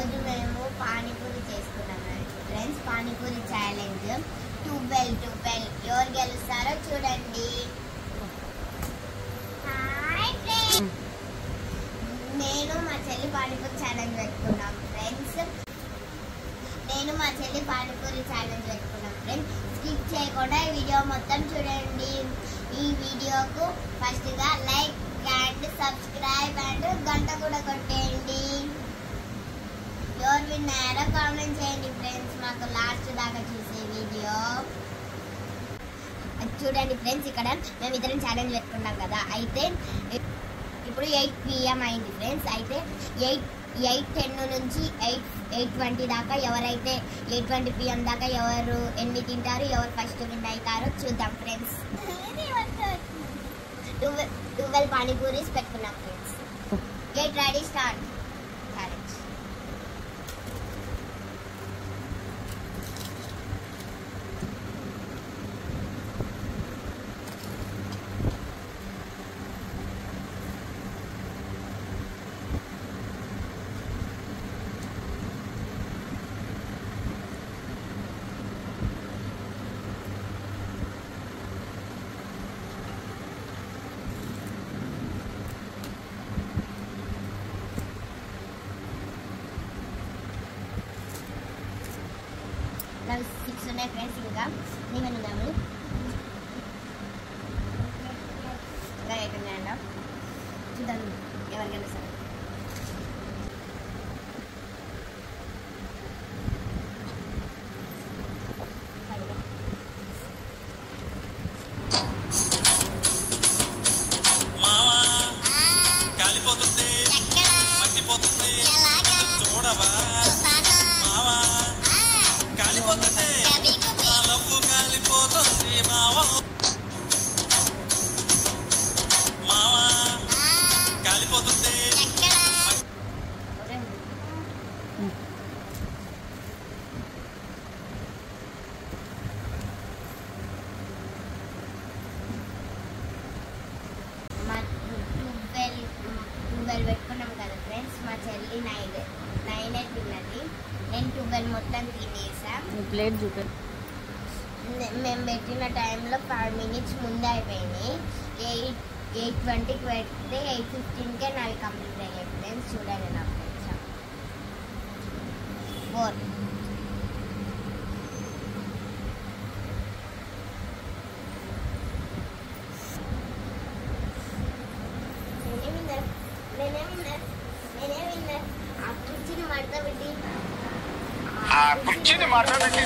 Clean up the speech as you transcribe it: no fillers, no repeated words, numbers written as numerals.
ఈరోజు మేము పానీపూరి చేసుకున్నాం ఫ్రెండ్స్. పానీపూరి ఛాలెంజ్ 12 ఎవరు గెలుస్తారో చూడండి. నేను మా చెల్లి పానీపూరి ఛాలెంజ్ పెట్టుకున్నాం ఫ్రెండ్స్. స్కిప్ చేయకుండా ఈ వీడియో మొత్తం చూడండి. ఈ వీడియోకు ఫస్ట్ గా లైక్ అండ్ సబ్స్క్రైబ్ అండ్ గంట కూడా కొట్టేయండి. ఎవరు విన్నారో కామెంట్ చేయండి ఫ్రెండ్స్. మాకు లాస్ట్ దాకా చూసే వీడియో చూడండి ఫ్రెండ్స్. ఇక్కడ మేము ఇద్దరం ఛాలెంజ్ పెట్టుకున్నాం కదా. అయితే ఇప్పుడు 8 PM అయింది ఫ్రెండ్స్. అయితే 8:10 నుంచి 8:20 దాకా ఎవరైతే 8:20 PM దాకా ఎవరు ఎన్ని తింటారు, ఎవరు ఫస్ట్ విన్ అవుతారో చూద్దాం ఫ్రెండ్స్. 12 పానీపూరీస్ పెట్టుకున్నాం friends. Get ready start challenge. నాకు 6 ఉన్నాయి ఫ్రెండ్స్. ఇంకా నేను ఉన్నాము ఇంకా 8 ఉన్నాయంట. చూద్దాం ఎవరికి గెలుస్తారు. పెట్టుకున్నాం కదా ఫ్రెండ్స్. మా చెల్లి 9 తిన్నది. నేను 12 మొత్తం తినేసాం. ప్లేట్ చూపే. మేము పెట్టిన టైంలో 5 minutes ముందే అయిపోయినాయి. 8:20కి పెడితే 8:15కే నావి కంప్లీట్ అయ్యాయి ఫ్రెండ్స్. చూడండి నా ఫ్రెండ్స్ 4 కుర్చీని మార్చబెట్టి